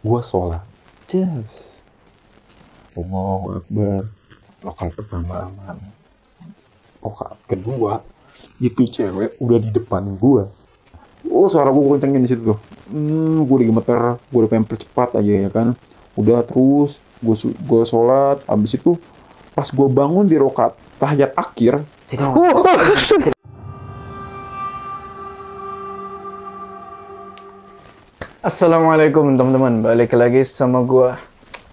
Gue sholat, Jas, Allahu Akbar, rakaat pertama aman, rakaat kedua itu cewek udah di depan gue. Oh, suara gue kencengin di situ tuh. Gue udah gemeter, gue udah pengen percepat aja ya kan. Udah terus gue sholat, abis itu pas gue bangun di rakaat tahiyat akhir, Assalamualaikum teman-teman, balik lagi sama gua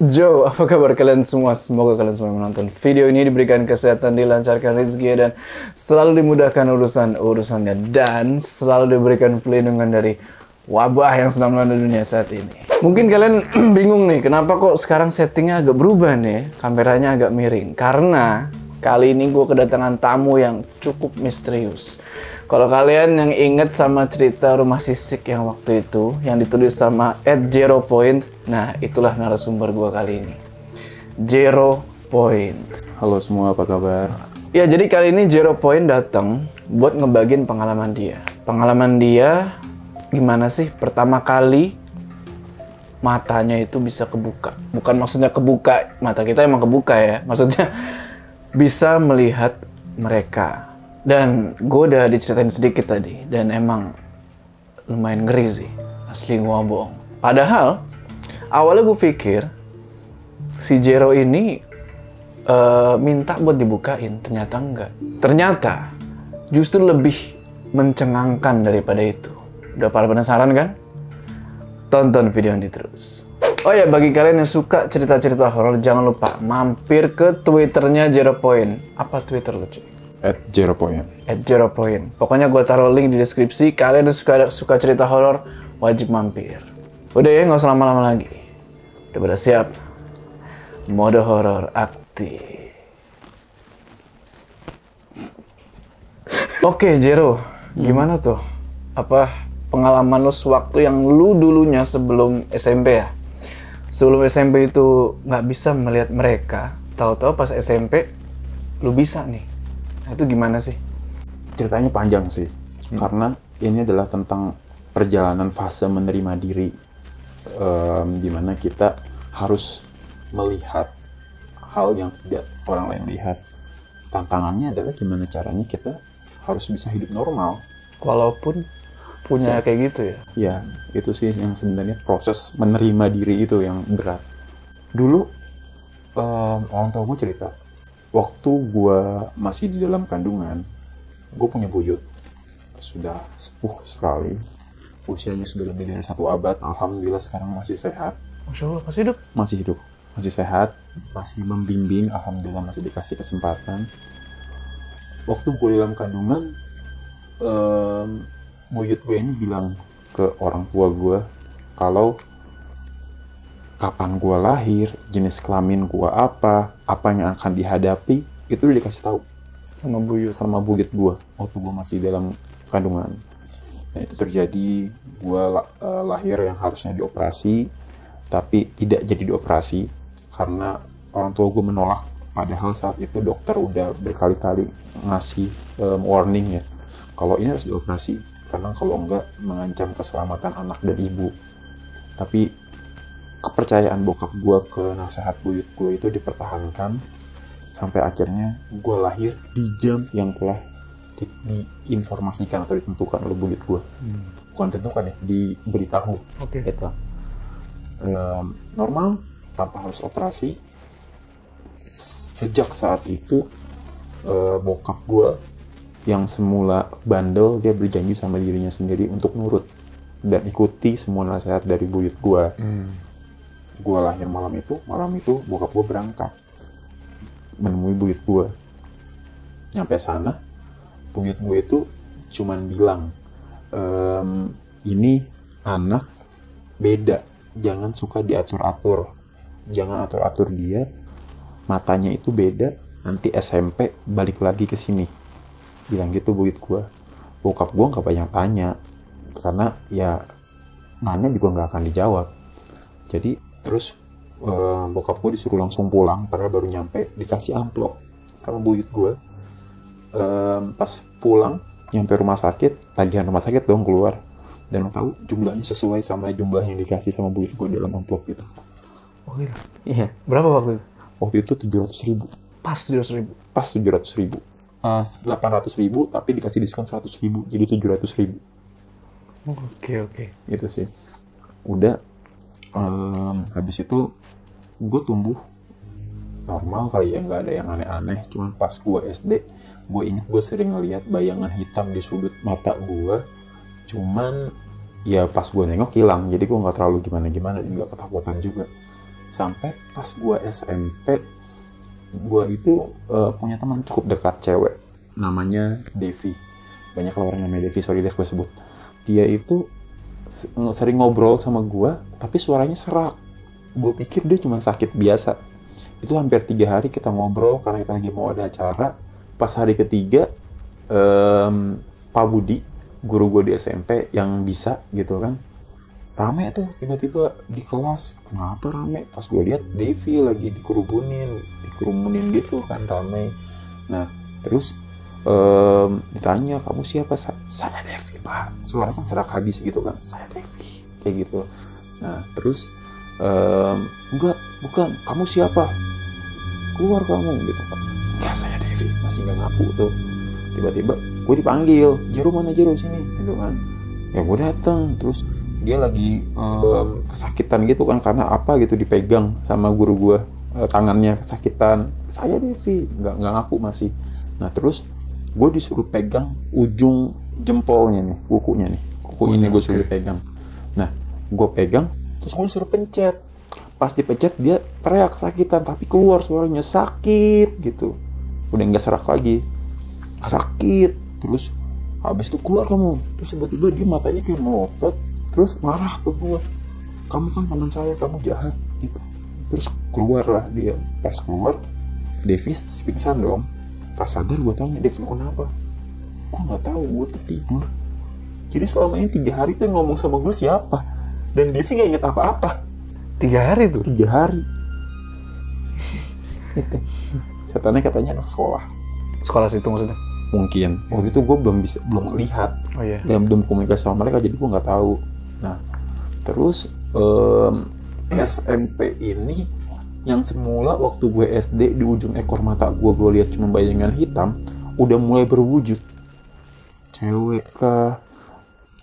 Joe. Apa kabar kalian semua? Semoga kalian semua menonton video ini diberikan kesehatan, dilancarkan rezeki, dan selalu dimudahkan urusannya, dan selalu diberikan pelindungan dari wabah yang sedang melanda dunia saat ini. Mungkin kalian bingung nih, kenapa kok sekarang settingnya agak berubah nih, kameranya agak miring. Karena kali ini gue kedatangan tamu yang cukup misterius. Kalau kalian yang inget sama cerita rumah sisik yang waktu itu, yang ditulis sama @zeropoint, nah itulah narasumber gue kali ini. Zeropoint. halo semua, apa kabar? Ya, jadi kali ini Zeropoint datang buat ngebagiin pengalaman dia. Pengalaman dia gimana sih pertama kali matanya itu bisa kebuka. Bukan maksudnya kebuka, mata kita emang kebuka ya. Maksudnya bisa melihat mereka. Dan gue udah diceritain sedikit tadi, dan emang lumayan ngeri sih, asli gue nggak bohong. Padahal awalnya gue pikir si Jero ini minta buat dibukain, ternyata enggak. Ternyata justru lebih mencengangkan daripada itu. Udah pada penasaran kan? Tonton video ini terus. Oh ya, bagi kalian yang suka cerita-cerita horor, jangan lupa mampir ke Twitternya Zeropoint. Apa Twitter lo, cuy? @zeropoint. @zeropoint. Pokoknya gue taruh link di deskripsi. Kalian yang suka cerita horor, wajib mampir. Udah ya, nggak usah lama-lama lagi. Udah pada siap? Mode horor aktif. Oke, Jero, gimana tuh? Apa pengalaman lo sewaktu yang lu dulunya sebelum SMP ya? Sebelum SMP itu nggak bisa melihat mereka, tahu-tahu pas SMP lu bisa nih. Nah, itu gimana sih? Ceritanya panjang sih, karena ini adalah tentang perjalanan fase menerima diri, dimana kita harus melihat hal yang tidak orang lain lihat. Tantangannya adalah gimana caranya kita harus bisa hidup normal. Walaupun punya kayak gitu ya? Ya, itu sih yang sebenarnya proses menerima diri itu yang berat. Dulu, orang tua gue cerita, waktu gue masih di dalam kandungan, gue punya buyut. Sudah sepuh sekali. Usianya sudah lebih dari 1 abad. Alhamdulillah sekarang masih sehat. Masya Allah, masih hidup? Masih hidup. Masih sehat. Masih membimbing. Alhamdulillah masih dikasih kesempatan. Waktu gue di dalam kandungan, buyut gue ini bilang ke orang tua gue kalau kapan gue lahir, jenis kelamin gue apa yang akan dihadapi, itu udah dikasih tahu sama buyut gue waktu gue masih dalam kandungan. Dan itu terjadi, gue lahir yang harusnya dioperasi tapi tidak jadi dioperasi karena orang tua gue menolak. Padahal saat itu dokter udah berkali-kali ngasih warning ya, kalau ini harus dioperasi karena kalau enggak mengancam keselamatan anak dan ibu. Tapi kepercayaan bokap gue ke nasihat buyut gue itu dipertahankan sampai akhirnya gue lahir di jam yang telah diinformasikan atau ditentukan oleh buyut gue. Bukan tentukan ya, diberitahu. Oke. Itu normal tanpa harus operasi. Sejak saat itu bokap gue yang semula bandel, dia berjanji sama dirinya sendiri untuk nurut dan ikuti semua nasihat dari buyut gue. Gue lahir malam itu bokap gue berangkat menemui buyut gue. Nyampe sana, buyut gue itu cuman bilang, ini anak beda, jangan suka diatur-atur, jangan atur-atur dia, matanya itu beda, nanti SMP balik lagi ke sini. Bilang gitu buyut gue. Bokap gue nggak banyak tanya karena ya nanya juga nggak akan dijawab. Jadi terus bokap gue disuruh langsung pulang padahal baru nyampe, dikasih amplop sama buyut gue. Pas pulang nyampe rumah sakit, tagihan rumah sakit dong keluar. Dan lo tahu jumlahnya sesuai sama jumlah yang dikasih sama buyut gue dalam amplop gitu. Oh gitu. Iya. Berapa waktu itu? Waktu itu 700.000. Pas 700.000. Pas 700.000. 800.000 tapi dikasih diskon 100.000 jadi 700.000. Oke. Gitu sih. Udah habis itu gue tumbuh normal kali ya, nggak ada yang aneh-aneh. Cuman pas gue SD, gue ingat gue sering ngeliat bayangan hitam di sudut mata gue. Cuman ya pas gue nengok hilang, jadi gue nggak terlalu gimana-gimana, juga ketakutan juga. Sampai pas gue SMP, gue itu punya teman cukup dekat cewek, namanya Devi. Banyak orang namanya Devi, sorry Dev gue sebut. Dia itu sering ngobrol sama gue, tapi suaranya serak. Gue pikir dia cuma sakit biasa. Itu hampir 3 hari kita ngobrol karena kita lagi mau ada acara. Pas hari ketiga, Pak Budi, guru gue di SMP yang bisa gitu kan, rame tuh tiba-tiba di kelas. Kenapa rame? Pas gue lihat Devi lagi dikerumunin gitu kan, rame. Nah terus ditanya, kamu siapa? Saya Devi Pak. Suaranya kan serak habis gitu kan, saya Devi kayak gitu. Nah terus enggak, bukan, kamu siapa? Keluar kamu gitu kan. Enggak, saya Devi. Masih nggak ngaku tuh. Tiba-tiba gue dipanggil, Jero mana Jero, sini gitu kan. Ya gue datang, terus dia lagi kesakitan gitu kan, karena apa gitu dipegang sama guru gue, tangannya kesakitan. Saya Devi, nggak ngaku masih. Nah terus gue disuruh pegang ujung jempolnya nih, kukunya nih, kuku ini gue suruh pegang. Nah gue pegang, terus gue disuruh pencet. Pas dipencet dia teriak kesakitan, tapi keluar suaranya sakit gitu. Udah nggak serak lagi, sakit. Terus habis itu keluar kamu. Terus tiba-tiba dia matanya kayak melotot, terus marah ke gue. Kamu kan teman saya, kamu jahat gitu. Terus keluar lah dia. Pas keluar, Devi pingsan dong. Pas sadar gue tanya, Devi kenapa? Gue nggak tahu, gue tertidur. Jadi selama ini 3 hari tuh ngomong sama gue siapa? Dan Devi nggak inget apa-apa. 3 hari tuh? 3 hari. Itu. Setannya katanya anak sekolah. Sekolah situ maksudnya? Mungkin. Waktu itu gue belum lihat. Oh iya. Dan belum komunikasi sama mereka, jadi gue nggak tahu. Nah, terus SMP ini yang semula waktu gue SD di ujung ekor mata gue lihat cuma bayangan hitam, udah mulai berwujud. Cewek kah?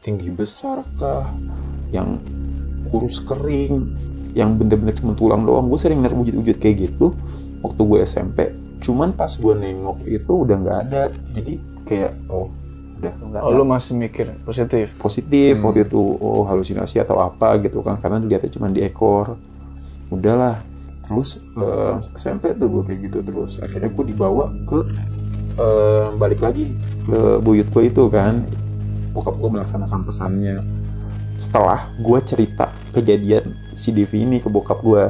Tinggi besar kah? Yang kurus kering, yang bener-bener cuma tulang doang. Gue sering lihat wujud-wujud kayak gitu waktu gue SMP. Cuman pas gue nengok itu udah nggak ada. Jadi kayak udah nggak ada. Lu masih mikir positif Waktu itu, halusinasi atau apa gitu kan, karena dilihatnya cuma di ekor. Udahlah. Terus SMP tuh gue kayak gitu terus. Akhirnya gue dibawa ke balik lagi ke buyut gue itu kan. Bokap gue melaksanakan pesannya. Setelah gue cerita kejadian si Devi ini ke bokap gue,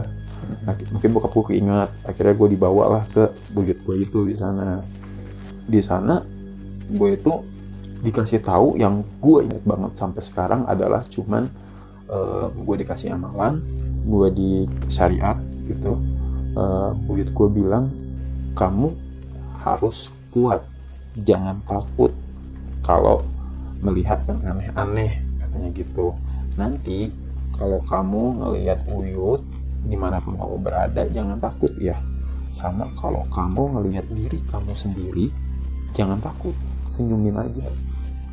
mungkin bokap gue keinget. Akhirnya gue dibawa lah ke buyut gue itu di sana. Di sana gue itu dikasih tahu yang gue ingat banget sampai sekarang adalah cuman gue dikasih amalan, gue di syariat gitu. Buyut gue bilang, kamu harus kuat, jangan takut kalau melihat yang aneh-aneh, katanya gitu. Nanti kalau kamu ngelihat Uyut dimanapun kamu berada, jangan takut ya. Sama kalau kamu ngelihat diri kamu sendiri, jangan takut, senyumin aja.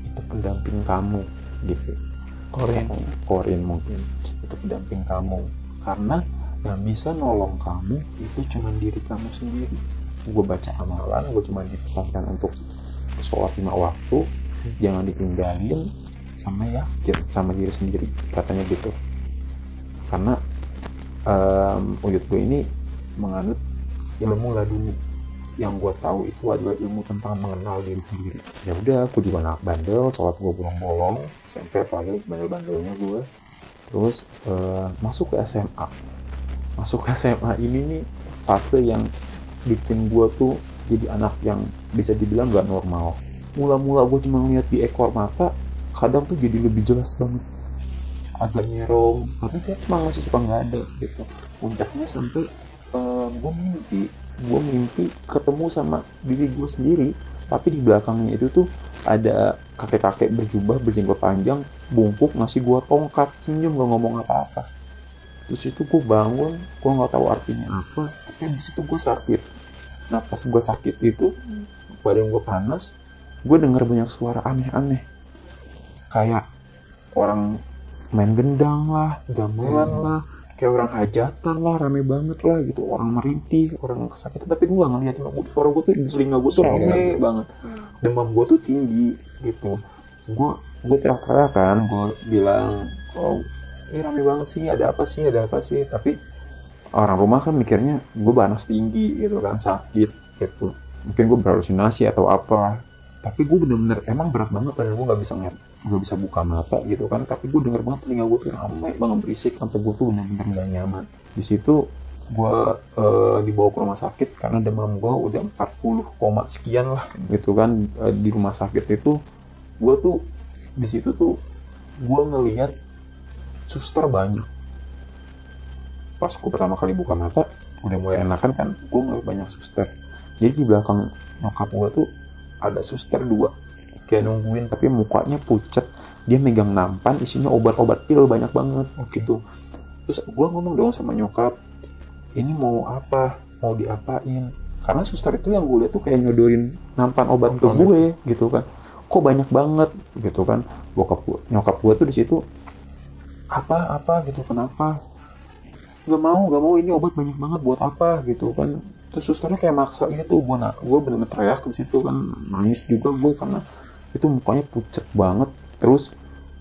Itu pendamping kamu gitu. Korin mungkin itu pendamping kamu, karena yang bisa nolong kamu itu cuma diri kamu sendiri. Gue baca amalan, gue cuma dipesankan untuk sholat 5 waktu, jangan ditinggalin, sama yakin sama diri sendiri, katanya gitu. Karena Uyut gue ini menganut ilmu laduni. Yang gue tahu itu adalah ilmu tentang mengenal diri sendiri. Ya udah, aku juga anak bandel, sholat gue bolong-bolong, SMP apalagi bandel-bandelnya gue. Terus masuk ke SMA. Masuk ke SMA ini nih fase yang bikin gue tuh jadi anak yang bisa dibilang gak normal. Mula-mula gue cuma ngeliat di ekor mata, kadang tuh jadi lebih jelas banget. Agak nyerong, tapi dia emang masih suka nggak ada gitu. Puncaknya sampai gue mimpi gue mimpi ketemu sama diri gue sendiri, tapi di belakangnya itu tuh ada kakek-kakek berjubah berjenggot panjang bungkuk ngasih gue tongkat, senyum, gak ngomong apa-apa. Terus itu gue bangun, gue nggak tahu artinya apa, tapi di situ gue sakit. Nah pas gue sakit itu badan gue panas, gue dengar banyak suara aneh-aneh, kayak orang main gendang lah, gamelan lah, kayak orang hajatan lah, rame banget lah gitu, orang merintih, orang kesakitan. Tapi gue gak ngeliatin, suara gue tuh di telinga gue tuh rame banget, demam gue tuh tinggi gitu. Gue teriak-teriak kan, gue bilang, oh ini rame banget sih, ada apa sih. Tapi orang rumah kan mikirnya gue panas tinggi gitu kan, sakit gitu, mungkin gue berhalusinasi atau apa. Tapi gue bener-bener emang berat banget, padahal gue gak bisa buka mata gitu kan. Tapi gue denger banget telinga gue tuh ramai banget, berisik, sampai gue tuh bener-bener gak nyaman. Di situ gue dibawa ke rumah sakit karena demam gue udah 40, sekian lah gitu kan. Di rumah sakit itu gue tuh di situ tuh gue ngelihat suster banyak. Pas gue pertama kali buka mata udah mulai enakan kan, gue ngeliat banyak suster. Jadi di belakang nyokap gue tuh ada suster 2 kayak nungguin, tapi mukanya pucat, dia megang nampan isinya obat-obat pil banyak banget gitu. Terus gue ngomong dong sama nyokap, ini mau apa, mau diapain, karena suster itu yang gue lihat tuh kayak nyodorin nampan obat ke gue gitu kan, kok banyak banget gitu kan. Nyokap gue tuh di situ apa gitu, kenapa, gak mau ini obat banyak banget buat apa gitu kan. Terus susternya kayak maksa gitu, gue bener-bener teriak di situ kan, nangis juga gue karena itu mukanya pucet banget. Terus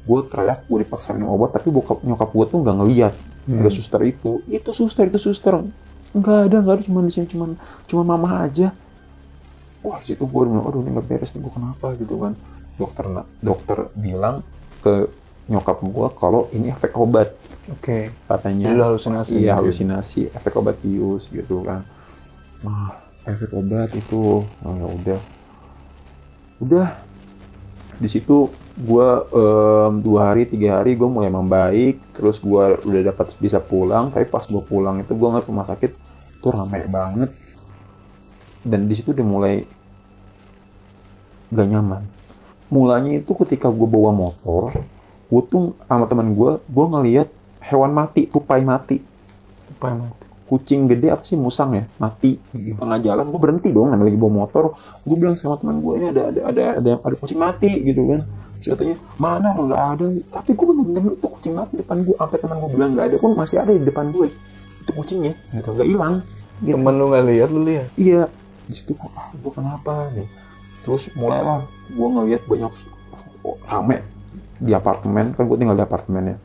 gue teriak, gue dipaksain obat, tapi nyokap gue tuh nggak ngeliat ada suster itu suster nggak ada, cuma di sini cuma mama aja. Wah situ gue bilang, aduh ini nggak beres nih, gue kenapa gitu kan. Dokter bilang ke nyokap gue kalau ini efek obat. Oke. Katanya halusinasi. Iya, halusinasi, efek obat bius gitu kan. Efek obat itu, ya udah di situ gue 2 hari 3 hari gue mulai membaik. Terus gue udah dapat bisa pulang. Tapi pas gue pulang itu gue ngeliat rumah sakit tuh ramai banget, dan di situ udah mulai gak nyaman. Mulanya itu ketika gue bawa motor, gue tuh sama teman gue ngeliat hewan mati, tupai mati. Kucing gede apa sih, musang ya, mati di tengah jalan. Gue berhenti dong, lagi bawa motor. Gue bilang sama teman gue, ini ada kucing mati gitu kan. Terus katanya, mana lo, nggak ada. Tapi gue bener-bener itu kucing mati depan gue. Sampai teman gue bilang nggak ada pun masih ada di depan gue. Itu kucingnya, gitu, nggak hilang. Gitu. Temen lu nggak lihat, lu lihat? Iya. Di situ gue kenapa nih? Terus mulailah gue ngeliat banyak rame di apartemen. Kan gue tinggal di apartemen ya.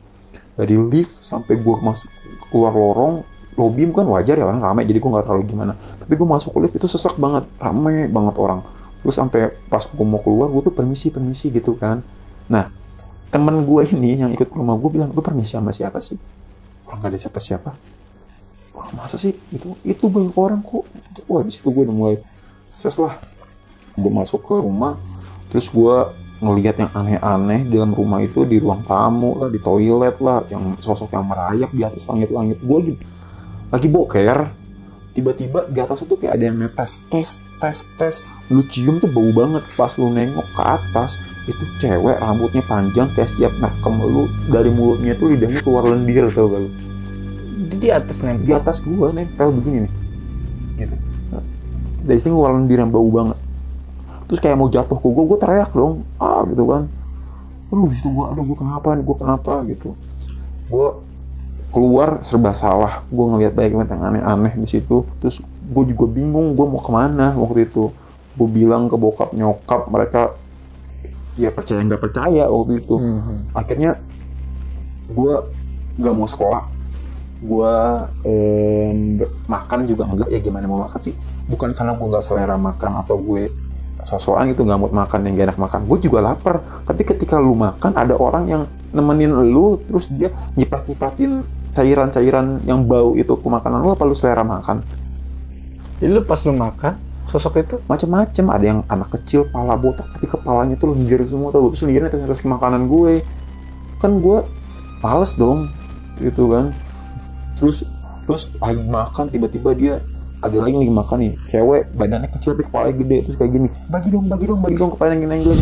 Dari lift sampai gue masuk keluar lorong. Lobby kan wajar ya kan, ramai, jadi gue nggak terlalu gimana. Tapi gue masuk ke lift itu sesak banget, ramai banget orang. Terus sampai pas gue mau keluar, gue tuh permisi gitu kan. Nah, temen gue ini yang ikut ke rumah gue bilang, lu permisi sama siapa sih? Orang nggak ada siapa-siapa. Wah masa sih? Itu banyak orang kok. Wah di situ gue udah mulai stres lah. Gue masuk ke rumah, terus gue ngelihat yang aneh-aneh di dalam rumah itu, di ruang tamu lah, di toilet lah, yang sosok yang merayap di atas langit-langit. Gue gitu lagi boker, tiba-tiba di atas itu kayak ada yang netes, tes, lu cium tuh bau banget. Pas lu nengok ke atas, itu cewek rambutnya panjang kayak siap nakam lu, dari mulutnya tuh lidahnya keluar lendir, tau gak lu? Di atas nempel? Di atas gua nempel begini nih, gitu. Dari sini keluar lendir yang bau banget. Terus kayak mau jatuh ke gua teriak dong, gitu kan. Aduh di situ gua kenapa gitu. Gua keluar serba salah, gue ngeliat banyak yang aneh-aneh di situ. Terus gue juga bingung, gue mau kemana waktu itu. Gue bilang ke bokap nyokap, mereka ya percaya nggak percaya waktu itu. Akhirnya gue nggak mau sekolah, gue makan juga enggak. Ya gimana mau makan sih? Bukan karena gue nggak selera makan atau gue sosokan gitu nggak mau makan yang gak enak makan. Gue juga lapar. Tapi ketika lu makan, ada orang yang nemenin lu, terus dia nyiprat-nyipratin cairan-cairan yang bau itu ke makanan lu, apa lu selera makan? Jadi lu pas lu makan, sosok itu macem-macem. Ada yang anak kecil, pala botak, tapi kepalanya tuh lendir semua, tau. Terus lendirnya terus ke makanan gue. Kan gue males dong, gitu kan. Terus lagi makan, tiba-tiba dia ada lagi nih makan nih, cewek badannya kecil tapi kepalanya gede, terus kayak gini, bagi dong kepala yang gini gitu.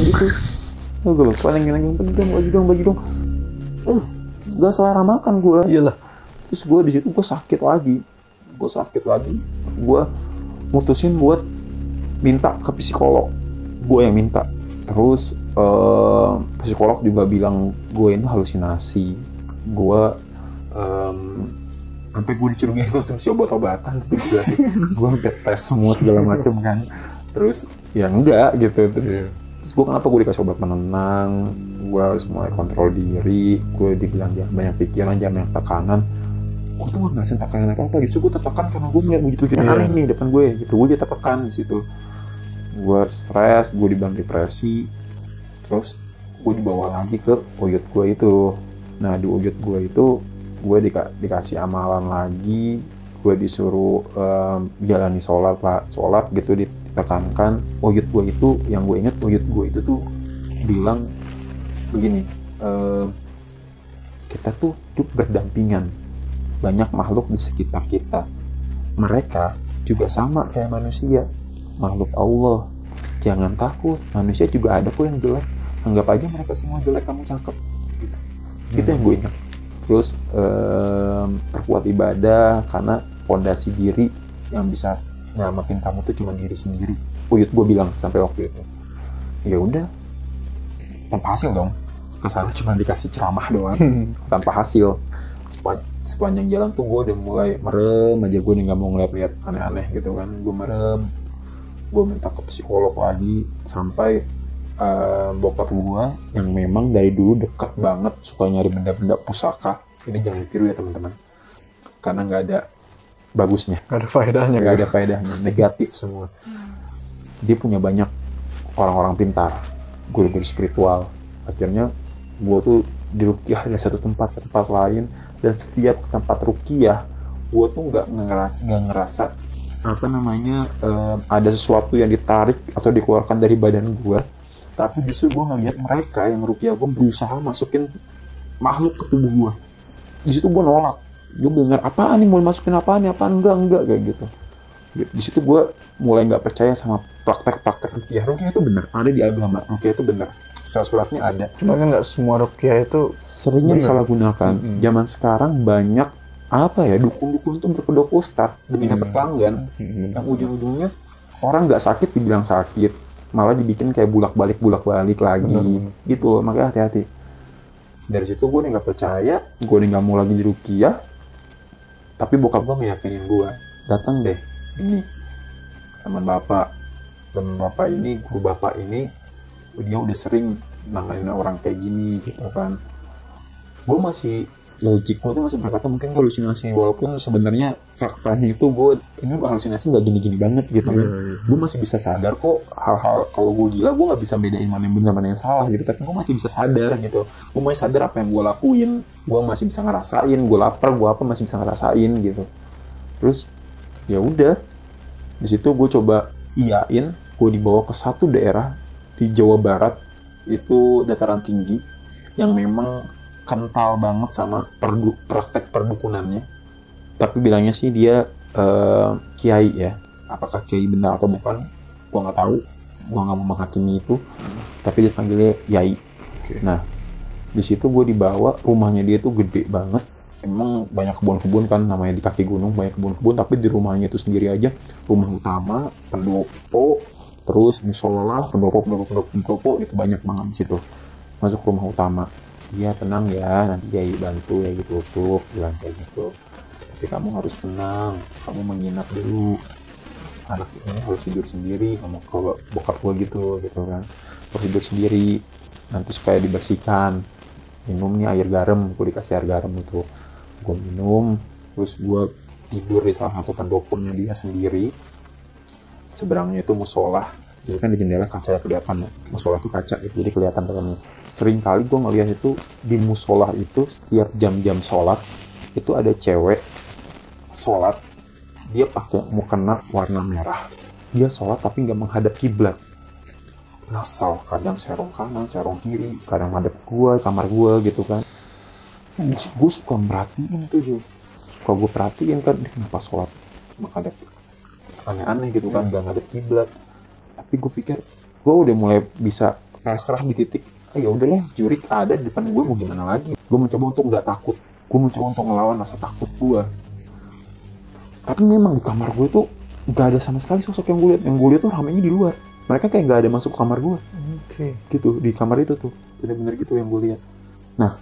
Gue kepala yang gini, bagi dong. Gak selera makan gue. Iyalah. Terus gue di situ gue sakit lagi. Gue mutusin buat minta ke psikolog. Gue yang minta. Terus psikolog juga bilang gue ini halusinasi. Gue sampai gue dicurigai konsumsi obat-obatan gitu juga sih. Gue sampai tes semua segala macam kan. Terus ya enggak gitu. Terus gue kenapa gue dikasih obat penenang, gue harus mulai kontrol diri, gue dibilang jangan banyak pikiran, jangan banyak tekanan. Gue tuh gak ngerasain tekanan apa-apa, justru gue tertekan karena gue melihat begitu aneh nih depan gue gitu. Gue jadi tertekan di situ. Gue stres, gue dibilang depresi. Terus gue dibawa lagi ke uyut gue itu. Nah di uyut gue itu gue dikasih amalan lagi, gue disuruh jalani sholat gitu, ditekankan. Uyut gue itu, yang gue inget uyut gue itu tuh bilang begini, kita tuh hidup berdampingan, banyak makhluk di sekitar kita, mereka juga sama kayak manusia, makhluk Allah, jangan takut, manusia juga ada kok yang jelek, anggap aja mereka semua jelek, kamu cakep gitu. Itu yang gue ingat. Terus perkuat ibadah, karena fondasi diri yang bisa nyamatin kamu tuh cuma diri sendiri. Uyut gue bilang sampai waktu itu. Ya udah, tanpa hasil dong. Kesana cuma dikasih ceramah doang, tanpa hasil. Sepanjang jalan tuh gue udah mulai merem aja, gue udah nggak mau ngeliat-liat aneh-aneh gitu kan. Gue merem, gue minta ke psikolog lagi sampai bokap gue yang memang dari dulu dekat banget suka nyari benda-benda pusaka. Ini jangan ditiru ya teman-teman, karena nggak ada bagusnya, Gak ada faedahnya. nggak ada faedahnya, negatif semua. Dia punya banyak orang-orang pintar, guru-guru spiritual. Akhirnya gue tuh diruqyah dari satu tempat ke tempat lain, dan setiap tempat ruqyah gue tuh nggak ngerasa apa namanya ada sesuatu yang ditarik atau dikeluarkan dari badan gue, tapi justru gue ngelihat mereka yang ruqyah gue berusaha masukin makhluk ke tubuh gue. Di situ gue nolak, gue bener apaan nih, mau masukin apaan nih, apaan enggak kayak gitu. Di situ gue mulai nggak percaya sama praktek ruqyah. Ruqyah itu benar, ada di agama, ruqyah itu benar, surat-suratnya ada. Cuma kan nggak semua ruqyah itu seringnya disalahgunakan. Zaman sekarang banyak apa ya, dukun-dukun tuh berkedok ustad demi dapat pelanggan, yang ujung-ujungnya orang nggak sakit dibilang sakit, malah dibikin kayak bulak-balik lagi gitu loh. Makanya hati-hati. Dari situ gue udah nggak percaya, gue udah nggak mau lagi di ruqyah. Tapi bokap gue meyakinin gue, datang deh, ini teman bapak ini, guru bapak ini, dia udah sering nanganin orang kayak gini gitu kan. Gue masih logik, gue tuh masih berkata mungkin halusinasi, walaupun sebenarnya faktanya itu gue ini halusinasi nggak gini-gini banget gitu kan. Gue masih bisa sadar kok hal-hal, kalau gue gila gue nggak bisa bedain mana yang benar mana yang salah gitu, tapi gue masih bisa sadar gitu. Gue masih sadar apa yang gue lakuin, gue masih bisa ngerasain, gue lapar, gue apa masih bisa ngerasain gitu. Terus ya udah, di situ gue coba iyain, gue dibawa ke satu daerah di Jawa Barat, itu dataran tinggi yang memang kental banget sama praktek perdukunannya. Tapi bilangnya sih dia kiai ya. Apakah kiai benar atau bukan, gua nggak tahu. Gua nggak mau menghakimi itu. Tapi dia panggilnya yai. Okay. Nah, di situ gue dibawa, rumahnya dia tuh gede banget. Emang banyak kebun-kebun kan, namanya di kaki gunung banyak kebun-kebun. Tapi di rumahnya itu sendiri aja, rumah utama, pendopo, terus musola, pendopo itu banyak banget di situ. Masuk rumah utama. Iya tenang ya, nanti Yai bantu ya gitu, tuh bilang kayak gitu. Tapi kamu harus tenang, kamu menginap dulu. Anak ini harus tidur sendiri, ngomong ke bokap gue gitu kan. Harus tidur sendiri, nanti supaya dibersihkan. Minum nih air garam, gue dikasih air garam itu. Gue minum, terus gue tidur di salah satu pendoponya dia sendiri. Seberangnya itu musola. Jadi kan di jendela kaca kelihatan, musola itu kaca gitu, jadi kelihatan dalamnya. Sering kali gue ngeliat itu di musola itu setiap jam-jam sholat itu ada cewek sholat, dia pakai mukena warna merah, dia sholat tapi nggak menghadap kiblat, ngasal, kadang serong kanan, serong kiri, kadang menghadap gue, kamar gue gitu kan. Gue suka merhatiin tuh, suka gue perhatiin kan, dia kenapa sholat menghadap aneh-aneh gitu kan, nggak ngadep kiblat. Tapi gue pikir gue udah mulai bisa pasrah di titik, ya udahlah, jurik ada di depan gue, mau gimana lagi. Gue mencoba untuk nggak takut, gue mencoba untuk ngelawan rasa takut gue. Tapi memang di kamar gue tuh nggak ada sama sekali sosok yang gue lihat. Yang gue lihat tuh ramenya di luar. Mereka kayak nggak ada masuk ke kamar gue. Gitu, di kamar itu tuh bener-bener gitu yang gue lihat. Nah,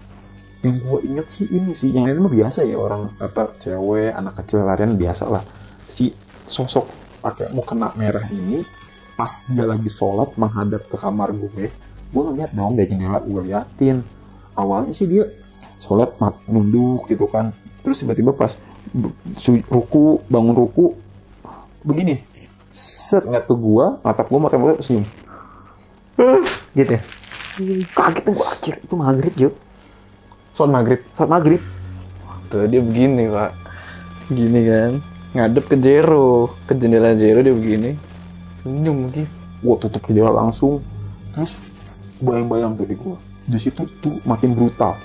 yang gue inget sih ini sih, yang ini mah biasa ya, orang apa, cewek, anak kecil larian biasa lah. Si sosok pakai mukena merah ini pas dia lagi sholat menghadap ke kamar gue ngeliat dong dari jendela, gue liatin. Awalnya sih dia sholat nunduk gitu kan, terus tiba-tiba pas ruku, bangun ruku begini, set, ngeliat ke gue, natap gue, mata-mata senyum gitu ya. Kaget tuh gue, acir, itu maghrib yuk. Sholat maghrib. Tuh dia begini pak, gini kan, ngadep ke Jero, ke jendela Jero, dia begini, senyum gitu. Gue tutup jendela langsung, terus bayang-bayang tuh di gue. Di situ tuh makin brutal.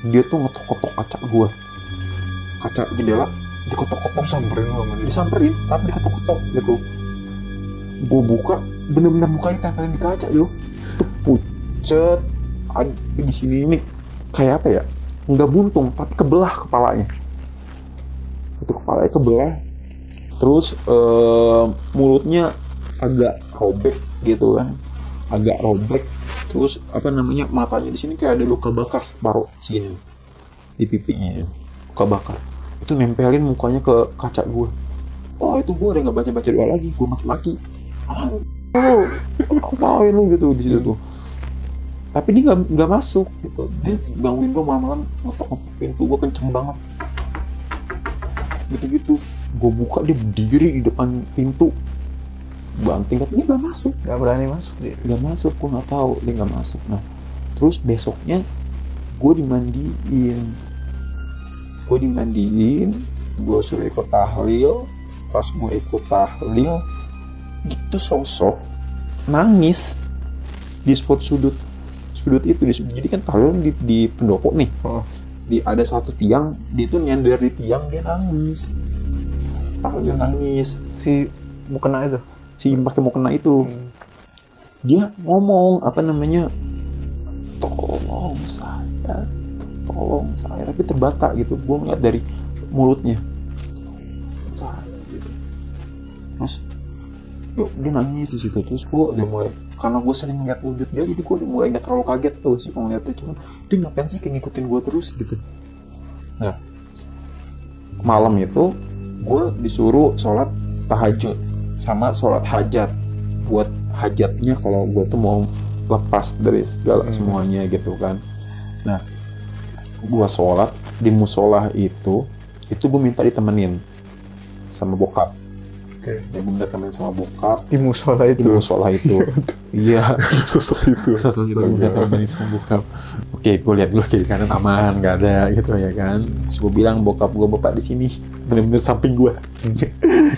Dia tuh ngetok-ketok kaca gue, kaca jendela diketok-ketok, disamperin, tapi diketok-ketok gitu. Gue buka, bener-bener mukanya tempelin di kaca yo. Tuh pucet, di sini ini kayak apa ya? Nggak buntung, tapi kebelah kepalanya. Itu kepalanya kebelah. Terus mulutnya agak robek gitu kan, agak robek. Terus apa namanya, matanya di sini kayak ada luka bakar separuh sini di pipinya, luka bakar. Itu nempelin mukanya ke kaca gue. Oh itu gue udah nggak baca doa lagi, gue maki-maki. Apain lu gitu di situ tuh. Tapi dia nggak masuk gitu. Dia gangguin gue malam-malam, ngetok pintu gue kenceng banget. Gitu-gitu. Gue buka, dia berdiri di depan pintu, banting, tapi dia nggak masuk. Nggak berani masuk dia. Nggak masuk, gue nggak tahu dia nggak masuk. Nah, terus besoknya gue dimandiin, gue suruh ikut tahlil. Pas gue ikut tahlil, itu sosok nangis di spot sudut itu. Jadi kan tahlil di pendopo nih. Ada satu tiang, dia tuh nyender di tiang, dia nangis. Tahlil nangis. Si mukena itu. Si pakai mukena itu. Dia ngomong apa namanya, tolong saya, tapi terbata gitu. Gue ngeliat dari mulutnya, saya gitu. Terus yuk, dia nangis di situ. Terus gue udah mulai, karena gue sering ngeliat wujud dia, jadi gue udah mulai nggak terlalu kaget tuh sih ngeliatnya. Cuman dia ngapain sih kayak ngikutin gue terus gitu. Nah, malam itu gue disuruh sholat tahajud sama sholat hajat, buat hajatnya kalau gue tuh mau lepas dari segala semuanya gitu kan. Nah, gue sholat di musola itu gue minta ditemenin sama bokap. Dia minta temenin sama bokap Di musola itu. Iya, sosok itu minta temenin sama bokap. Oke, gue lihat dulu kiri kanan aman, nggak ada gitu ya kan. Terus gue bilang, bokap gue, bapak di sini, bener-bener samping gue,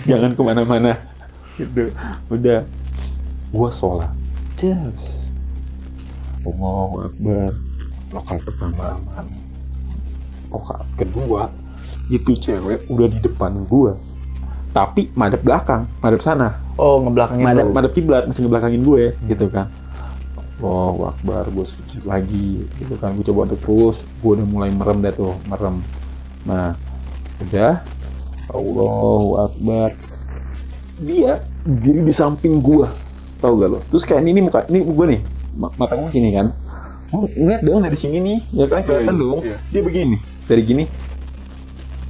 jangan kemana-mana gitu. Udah, gue sholat, Allahu Akbar. Rakaat pertama aman, rakaat kedua itu cewek udah di depan gue, tapi madep belakang, madep sana. Oh, ngebelakangin. Madep kiblat, masih ngebelakangin gue gitu kan. Allahu Akbar, gue sujud lagi gitu kan. Gue coba untuk terus, gue udah mulai merem. Nah, udah, Allahu Akbar, dia diri di samping gue, tau gak lo? Terus kayak ini muka, ini gue nih, mata gue sini kan. Gue ngeliat dong dari sini nih, ya kan, kelihatan dong. Dia begini nih, dari gini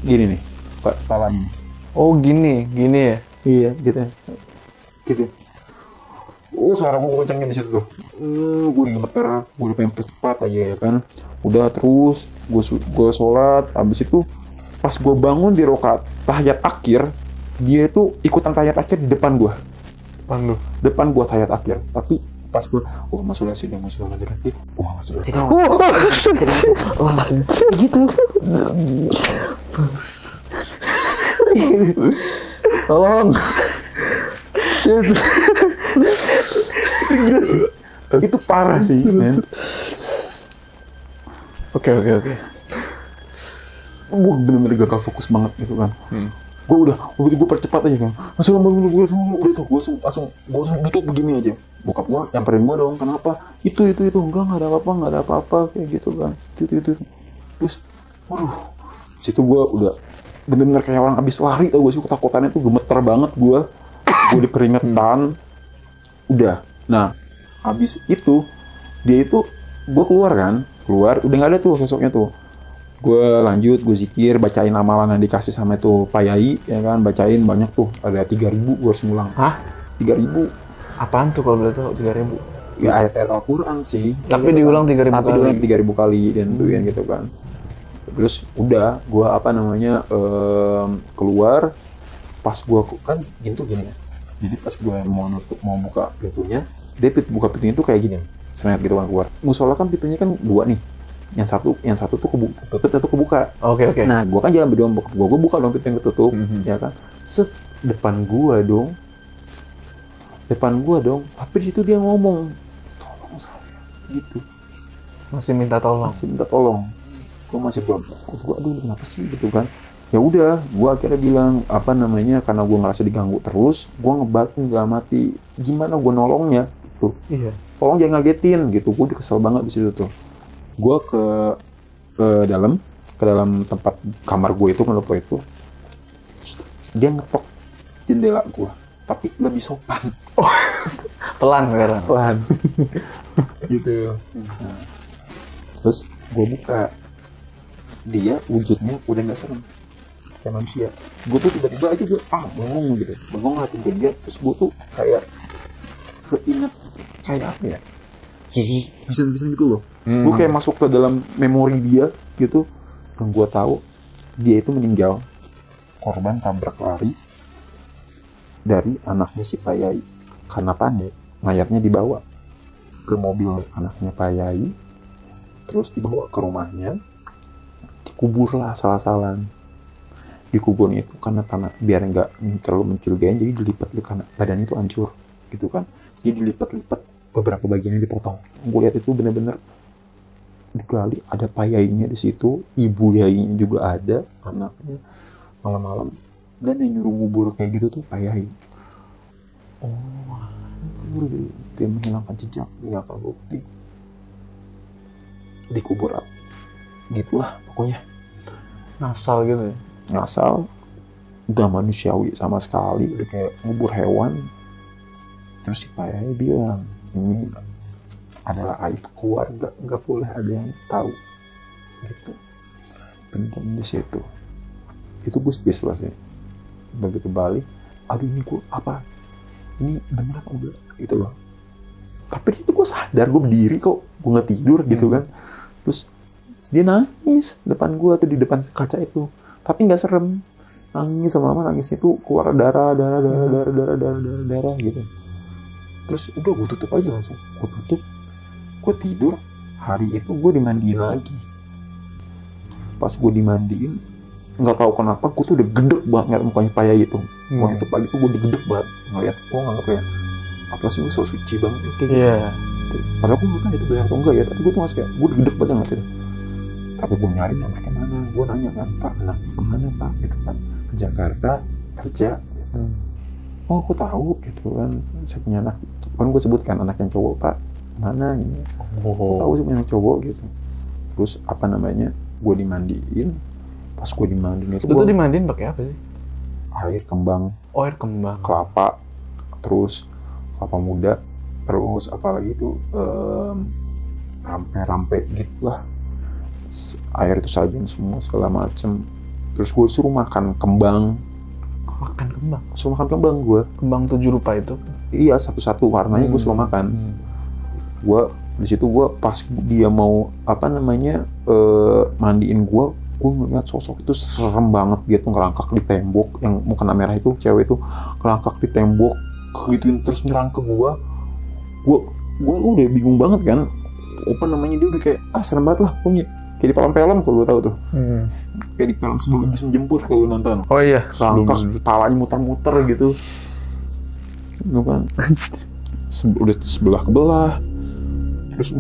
nih, kepalanya. Oh gini ya? Iya, gitu. Oh, suara gue kencengin di situ tuh. Gue udah gemeter, gue udah pengen percepat aja ya kan. Udah, terus gue sholat. Habis itu pas gue bangun di rakaat tahiyat akhir, dia itu ikutan tahiyat akhir di depan gue. Depan gue tahiyat akhir. Tapi pas gue, masuk lagi kan dia. Masuk gitu. Tolong. Shit. Gila sih. Itu parah sih, men. Oke. Gue bener-bener gagal fokus banget gitu kan. gue percepat aja kan. Udah tuh gue langsung duduk begini aja. Bokap gue nyamperin gue dong, kenapa? Itu enggak ada apa-apa kayak gitu kan. Itu. Terus, waduh, situ gue udah bener-bener kayak orang abis lari tau gue sih, ketakutannya tuh gemeter banget gue udah keringetan. Udah, nah habis itu dia itu gue keluar udah nggak ada tuh sosoknya tuh. Gue lanjut, gue zikir, bacain amalan yang dikasih sama itu Pak Yai, ya kan, bacain banyak tuh, ada 3.000 gue harus ngulang. Hah? 3.000. Apaan tuh kalau boleh tahu 3.000? Ya ayat-ayat Al-Quran sih. Tapi diulang 3.000 kali. Tapi diulang 3.000 kali dan tuh gitu kan. Terus udah, gue keluar, pas gue kan pintu gini ya. Jadi pas gue mau buka pintunya, dia buka pintunya tuh kayak gini, seret gitu kan keluar. Musola kan pintunya kan 2 nih. Yang satu tuh ketutup, satu kebuka. Oke. Nah, gue kan jalan berdua bokap gue buka dong pintu yang ketutup, ya kan. Depan gue dong. Tapi di situ dia ngomong, tolong saya, gitu. Masih minta tolong. Gue masih aduh kenapa sih gitu kan. Ya udah, gue akhirnya bilang karena gue ngerasa diganggu terus, gue ngebatin gak mati. Gimana gue nolongnya gitu. Iya. Tolong jangan ngagetin gitu. Gue udah kesel banget di situ tuh. Gue ke dalam tempat kamar gue itu, ngelopo itu. Dia ngetok jendela gue, tapi lebih sopan. Oh, pelan sekarang. Pelan. Gitu. Nah, terus gue buka. Dia wujudnya udah nggak serem kayak manusia. Gue tuh tiba-tiba aja bengong gitu, ngeliatin dia. Terus gue tuh kayak keinget kayak apa ya, bisa gitu loh. Gue kayak masuk ke dalam memori dia gitu, dan gue tahu dia itu meninggal korban tabrak lari dari anaknya si Pak Yai. Karena panik, mayatnya dibawa ke mobil anaknya Pak Yai, terus dibawa ke rumahnya, dikuburlah salah-salan. Dikubur itu karena biar nggak terlalu mencurigain, jadi dilipat karena badan itu hancur gitu kan. Jadi dilipat-lipat, beberapa bagiannya dipotong. Gue lihat itu bener-bener digali, ada Pak Yainya di situ, ibu Yainya juga ada, anaknya malam-malam. Dan yang nyuruh ngubur kayak gitu tuh Pak Yai. Oh, dia menghilangkan jejak, menghilangkan bukti, dikubur gitulah pokoknya. Ngasal gitu ya? Ngasal, gak manusiawi sama sekali, udah kayak ngubur hewan. Terus si Pak Yai bilang, ini adalah aib keluarga, gak boleh ada yang tahu gitu. Pendam di situ. Itu gue speechless ya. Begitu balik, aduh ini gue apa? Ini bener apa enggak? Gitu loh. Tapi itu gue sadar, gue berdiri kok, gue gak tidur gitu kan. Terus dia nangis depan gue tuh, di depan kaca itu. Tapi nggak serem, nangis sama mama, nangisnya tuh keluar darah gitu. Terus udah gue tutup aja langsung, gue tidur. Hari itu gue dimandiin lagi. Pas gue dimandiin, nggak tahu kenapa gue tuh udah gedek banget ngeliat mukanya Pak Yai itu. Waktu itu pagi tuh gue udah gedek banget ngeliat, gue nganggep ya apa sih, gue so suci banget kayak gitu. Iya. Padahal gue nggak tahu itu benar atau enggak ya, tapi gue tuh masih kayak gue udah gedek banget ngeliat itu. Tapi gue nyari anaknya mana, gue nanya kan, Pak anaknya kemana Pak, gitu kan, ke Jakarta kerja gitu. Oh aku tahu gitu kan, saya punya anak, kan gue sebutkan anak yang cowok Pak, mana gitu. Aku tahu sih punya anak cowok gitu. Terus gue dimandiin. Pas gue dimandiin itu dimandiin pakai apa sih? Air kembang. Oh, air kembang. Kelapa, terus kelapa muda, terus apalagi itu rampe-rampe gitu lah. Air itu sajian semua segala macem. Terus gue suruh makan kembang. Makan kembang? Suruh makan kembang gue. Kembang 7 rupa itu? Iya, satu-satu warnanya gue suruh makan. Gue di situ gue pas dia mau mandiin gue ngeliat sosok itu serem banget. Dia tuh ngerangkak di tembok, yang mukena merah itu, cewek itu ngerangkak di tembok, gituin terus nyerang ke gue. Gue udah bingung banget kan. Dia udah kayak serem banget lah punya. Kayak di film-film kalau gue tahu tuh. Kayak di film Sebelum Iblis Menjemput kalau lu nonton. Oh iya. Rangkak, palanya muter-muter gitu. Itu kan. Udah sebelah kebelah. Terus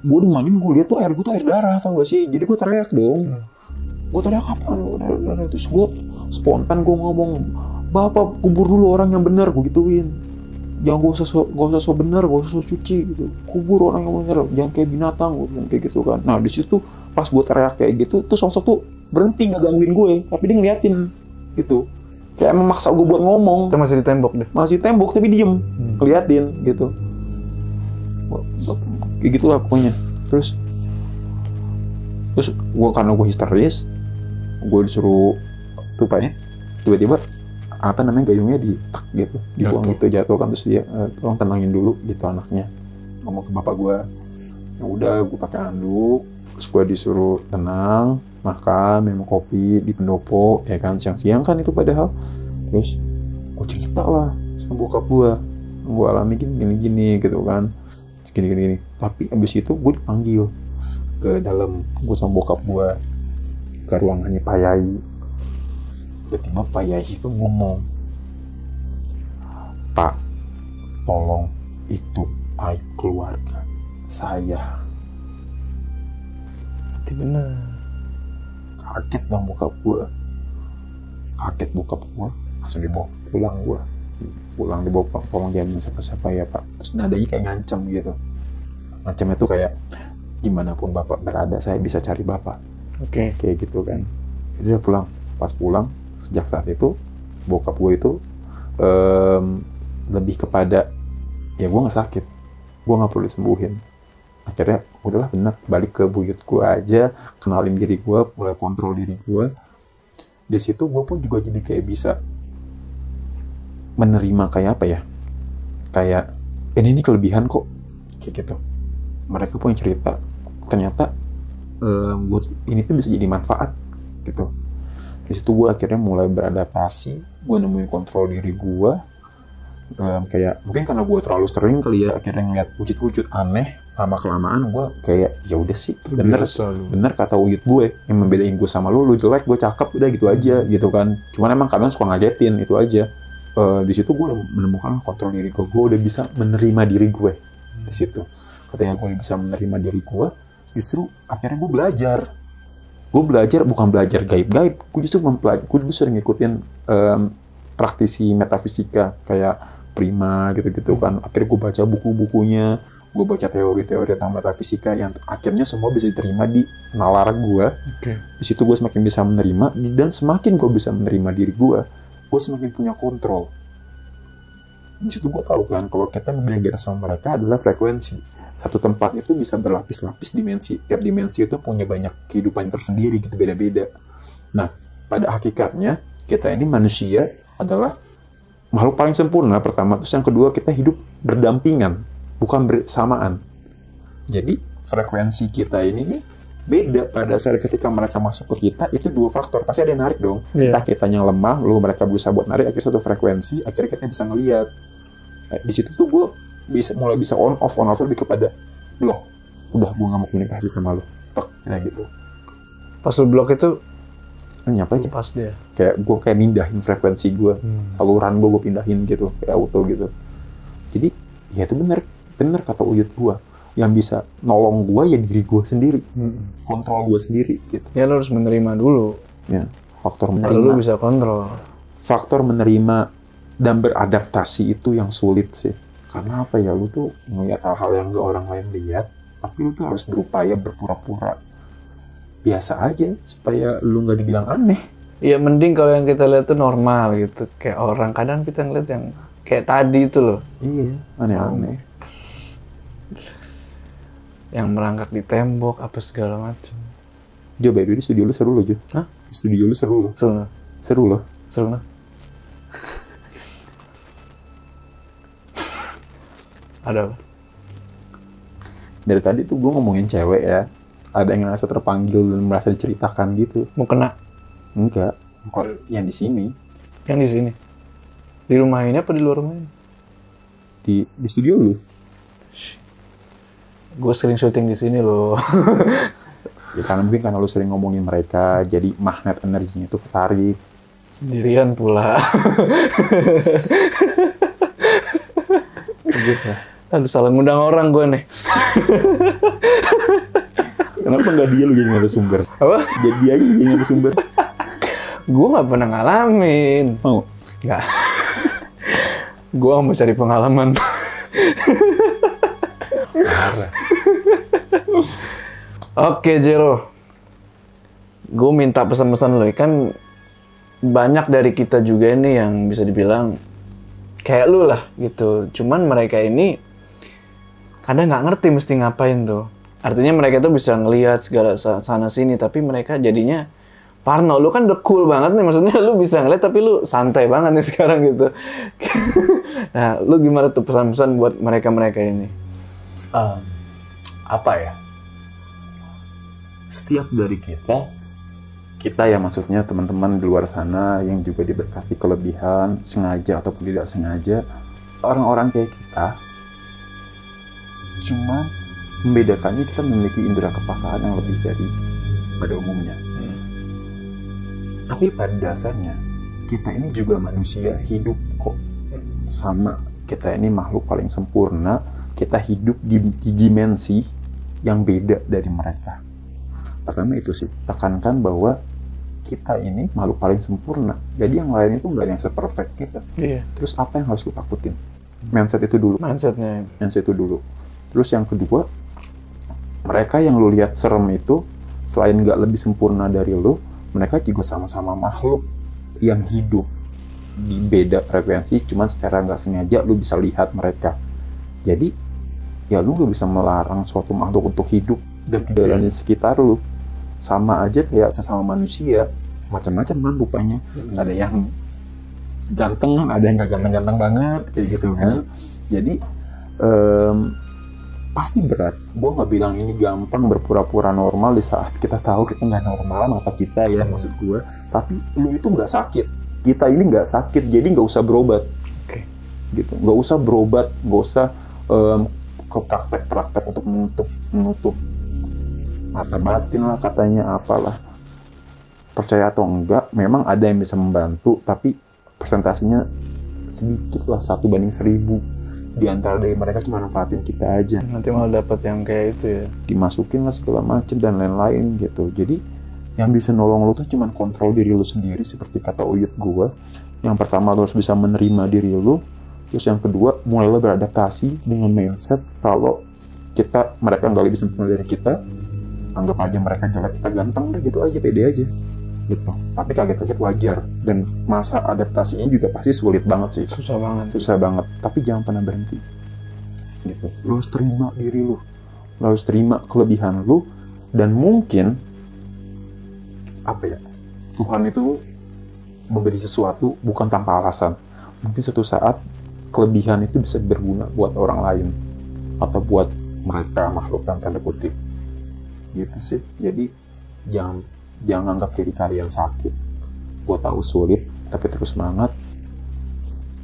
gue dimandiin, gue lihat tuh air gue tuh air darah, tau gak sih? Jadi gue teriak dong. Gue teriak kapan? Terus gue spontan gue ngomong, bapak kubur dulu orang yang benar, gue gituin. Jangan gak usah so benar, gak usah so cuci gitu. Kubur orang yang benar, jangan kayak binatang, gue bilang kayak gitu kan. Nah di situ pas gue teriak kayak gitu, tuh sosok tuh berhenti nggak gangguin gue, tapi dia ngeliatin gitu. Kayak memaksa gue buat ngomong. Kita masih di tembok deh. Masih tembok tapi diem, ngeliatin gitu. Kayak gitulah pokoknya. Terus gue karena gue histeris, gue disuruh tuh Pak ya, tiba-tiba apa namanya gayungnya ditek gitu, dibuang gitu, jatuh kan. Terus dia tolong tenangin dulu gitu anaknya, ngomong ke bapak gue. Ya udah, gue pakai anduk, terus gue disuruh tenang, makan, minum kopi di pendopo ya kan, siang-siang kan itu padahal. Terus gue cerita lah sama bokap gue alami gini gitu kan, gini. Tapi abis itu gue dipanggil ke dalam, gue sama bokap gue ke ruangannya Pak Yai. Tiba-tiba Pak Yai itu ngomong, Pak, tolong itu aib keluarga saya. Itu bener. Kaget dong bokap gue, langsung dibawa pulang dibawa, tolong jangan siapa-siapa ya Pak. Terus nadanya kayak ngancam gitu, ngancamnya tuh kayak dimanapun Bapak berada saya bisa cari Bapak. Oke. Kayak gitu kan. Jadi dia pulang. Pas pulang, sejak saat itu bokap gue itu lebih kepada ya gue nggak sakit, gue nggak perlu disembuhin. Akhirnya udahlah benar, balik ke buyut gue aja, kenalin diri gue, mulai kontrol diri gue. Di situ gue pun juga jadi kayak bisa menerima kayak apa ya, kayak ini kelebihan kok, kayak gitu. Mereka punya cerita, ternyata buat ini tuh bisa jadi manfaat gitu. Di situ gue akhirnya mulai beradaptasi, gue nemuin kontrol diri gue. Kayak mungkin karena gue terlalu sering kali ya, akhirnya ngeliat wujud-wujud aneh, lama kelamaan gue kayak ya udah sih, bener kata wujud gue yang membedain gue sama lu jelek, gue cakep, udah gitu aja gitu kan. Cuman emang kadang suka ngagetin, itu aja. Di situ gue menemukan kontrol diri gue udah bisa menerima diri gue. Di situ ketika gue bisa menerima diri gue, justru akhirnya gue belajar bukan belajar gaib-gaib, gue justru ngikutin praktisi metafisika kayak Prima gitu-gitu kan. Akhirnya gue baca buku-bukunya, gue baca teori-teori tentang metafisika yang akhirnya semua bisa diterima di nalar gue. Di situ gue semakin bisa menerima, dan semakin gue bisa menerima diri gue semakin punya kontrol. Di situ gue tahu kan kalau kita belajar sama mereka adalah frekuensi. Satu tempat itu bisa berlapis-lapis dimensi. Tiap dimensi itu punya banyak kehidupan tersendiri gitu, beda-beda. Nah, pada hakikatnya kita ini manusia adalah makhluk paling sempurna pertama. Terus yang kedua, kita hidup berdampingan, bukan bersamaan. Jadi frekuensi kita ini nih beda pada saat ketika mereka masuk ke kita. Itu dua faktor, pasti ada yang narik dong. Entah kitanya lemah, lalu mereka berusaha buat narik, akhirnya satu frekuensi, akhirnya kita bisa ngelihat. Di situ tuh gue mulai bisa on off lebih kepada blok. Udah, gue gak mau komunikasi sama lo. Kayak gitu. Pas lu blok itu nyapa aja. Pas dia. Kayak gue mindahin frekuensi gue, saluran gue pindahin gitu, kayak auto gitu. Jadi ya itu bener kata Uyut gue. Yang bisa nolong gue ya diri gue sendiri, kontrol gue sendiri gitu. Ya lo harus menerima dulu. Ya, faktor menerima. Lalu lo bisa kontrol. Faktor menerima dan beradaptasi itu yang sulit sih. Karena apa ya, lu tuh ngeliat hal-hal yang gak orang lain lihat, tapi lu tuh harus berupaya berpura-pura biasa aja supaya lu gak dibilang aneh. Ya mending kalau yang kita lihat tuh normal gitu, kayak orang. Kadang kita ngeliat yang kayak tadi itu loh. Iya, aneh-aneh. Yang merangkak di tembok apa segala macam. Jo, by the way, di studio lu seru loh, Jo. Hah? Di studio lu seru loh. Seru loh. Ada apa? Dari tadi tuh gue ngomongin cewek ya. Ada yang ngerasa terpanggil dan merasa diceritakan gitu. Mau kena? Enggak. Kok yang di sini? Yang di sini? Di rumah ini apa di luar rumah ini? Di studio lu. Gue sering syuting di sini loh. Ya karena lu sering ngomongin mereka, jadi magnet energinya itu ketarik. Sendirian pula. Gitu. Aduh, salah ngundang orang gue nih. Kenapa nggak dia lu jadi narasumber? Apa? Jadi aja jadi narasumber. Gue nggak pernah ngalamin. Mau? Nggak. Gue mau cari pengalaman. Parah. Oke, Jero. Gue minta pesan-pesan lo. Kan banyak dari kita juga ini yang bisa dibilang kayak lu lah gitu. Cuman mereka ini kadang nggak ngerti mesti ngapain tuh. Artinya mereka tuh bisa ngelihat segala sana sini, tapi mereka jadinya parno. Lu kan udah cool banget nih, maksudnya lu bisa ngeliat tapi lu santai banget nih sekarang gitu. Nah, lu gimana tuh pesan-pesan buat mereka-mereka ini? Apa ya? Setiap dari kita ya maksudnya teman-teman di luar sana yang juga diberkati kelebihan, sengaja ataupun tidak sengaja, orang-orang kayak kita, cuma membedakannya kita memiliki indera kepekaan yang lebih dari pada umumnya. Tapi pada dasarnya, kita ini juga manusia hidup kok. Sama, kita ini makhluk paling sempurna, kita hidup di dimensi yang beda dari mereka. Pertama itu sih, tekankan bahwa kita ini makhluk paling sempurna. Jadi yang lain itu nggak ada yang seperfect kita. Iya. Terus apa yang harus lu takutin? Mindset itu dulu. Mindsetnya. Mindset itu dulu. Terus yang kedua, mereka yang lu lihat serem itu, selain nggak lebih sempurna dari lu, mereka juga sama-sama makhluk yang hidup di beda frekuensi, cuman secara nggak sengaja lu bisa lihat mereka. Jadi, ya lu nggak bisa melarang suatu makhluk untuk hidup dan jalan di sekitar lu. Sama aja kayak sesama manusia, macam-macam kan rupanya. Ada yang ganteng, ada yang nggak ganteng-ganteng banget, kayak gitu kan. Jadi, pasti berat. Gue nggak bilang ini gampang berpura-pura normal di saat kita tahu kita nggak normal mata kita ya, maksud gue. Tapi lu itu nggak sakit. Kita ini nggak sakit, jadi nggak usah berobat. Oke. Gitu. Nggak usah berobat, nggak usah ke praktek-praktek untuk menutup mata batin lah katanya apalah. Percaya atau enggak, memang ada yang bisa membantu, tapi presentasinya sedikit lah, 1/1000. Di antara dari mereka cuma manfaatin kita aja. Nanti malah dapat yang kayak itu ya. Dimasukin lah segala macem dan lain-lain gitu. Jadi yang bisa nolong lu tuh cuma kontrol diri lu sendiri seperti kata Uyut gua. Yang pertama lu harus bisa menerima diri lu. Terus yang kedua mulailah beradaptasi dengan mindset kalau mereka nggak lebih sempurna dari kita. Anggap aja mereka jelek, kita ganteng, udah gitu aja, pede aja gitu. Tapi kaget-kaget wajar, dan masa adaptasinya juga pasti sulit banget sih. Susah banget. Tapi jangan pernah berhenti gitu. Lu harus terima diri lu harus terima kelebihan lu, dan mungkin apa ya, Tuhan itu memberi sesuatu bukan tanpa alasan. Mungkin suatu saat kelebihan itu bisa berguna buat orang lain atau buat mereka, makhluk dalam tanda kutip gitu sih. Jadi jangan anggap diri kalian sakit. Gue tahu sulit, tapi terus semangat.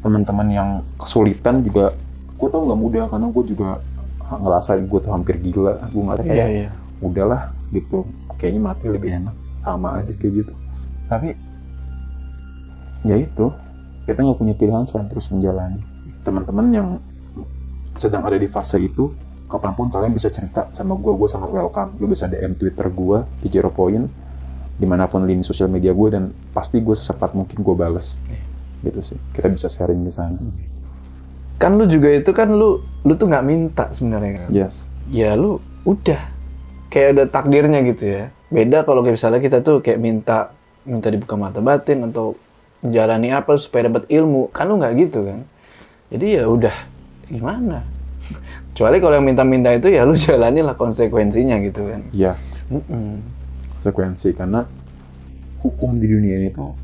Teman-teman yang kesulitan juga, gue tahu nggak mudah, karena gue juga ngerasa gue tuh hampir gila. Gue ngerasa kayak udahlah gitu, kayaknya mati lebih enak, sama aja kayak gitu. Tapi ya itu, kita nggak punya pilihan selain terus menjalani. Teman-teman yang sedang ada di fase itu, kapanpun kalian bisa cerita sama gue sangat welcome. Lu bisa DM Twitter gue di Jero Point, dimanapun lini sosial media gue, dan pasti gue secepat mungkin gue bales. Gitu sih, kita bisa sharing di sana. Kan lu juga itu kan lu tuh nggak minta sebenarnya kan? Yes. Ya lu udah kayak ada takdirnya gitu ya. Beda kalau kayak misalnya kita tuh kayak minta dibuka mata batin atau menjalani apa supaya dapat ilmu, kan lu nggak gitu kan? Jadi ya udah, gimana? Kecuali kalau yang minta-minta itu ya lu jalani lah konsekuensinya gitu kan. Iya. Konsekuensi, karena hukum di dunia ini tuh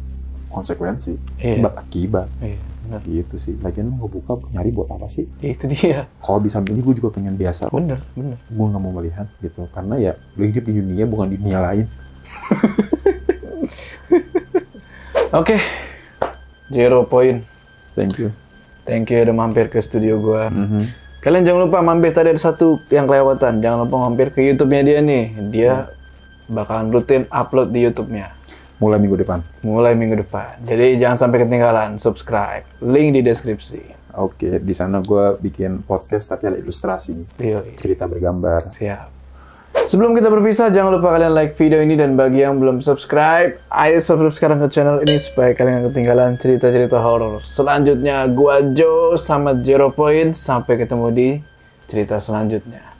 konsekuensi, sebab akibat. Iya, benar. Gitu sih. Lagian lu ngebuka nyari buat apa sih? Ya itu dia. Kalau di samping ini gue juga pengen biasa. Bener. Gue nggak mau melihat gitu, karena ya lu hidup di dunia bukan di dunia lain. Oke. Jero Point. Thank you udah mampir ke studio gua. Kalian jangan lupa mampir, tadi ada satu yang kelewatan. Jangan lupa mampir ke YouTube-nya dia nih. Dia bakalan rutin upload di YouTube-nya. Mulai minggu depan. Jadi jangan sampai ketinggalan. Subscribe. Link di deskripsi. Oke, di sana gue bikin podcast tapi ada ilustrasi. Yoi. Cerita bergambar. Siap. Sebelum kita berpisah, jangan lupa kalian like video ini, dan bagi yang belum subscribe, ayo subscribe sekarang ke channel ini supaya kalian gak ketinggalan cerita-cerita horor selanjutnya. Gua Joe sama Zero Point, sampai ketemu di cerita selanjutnya.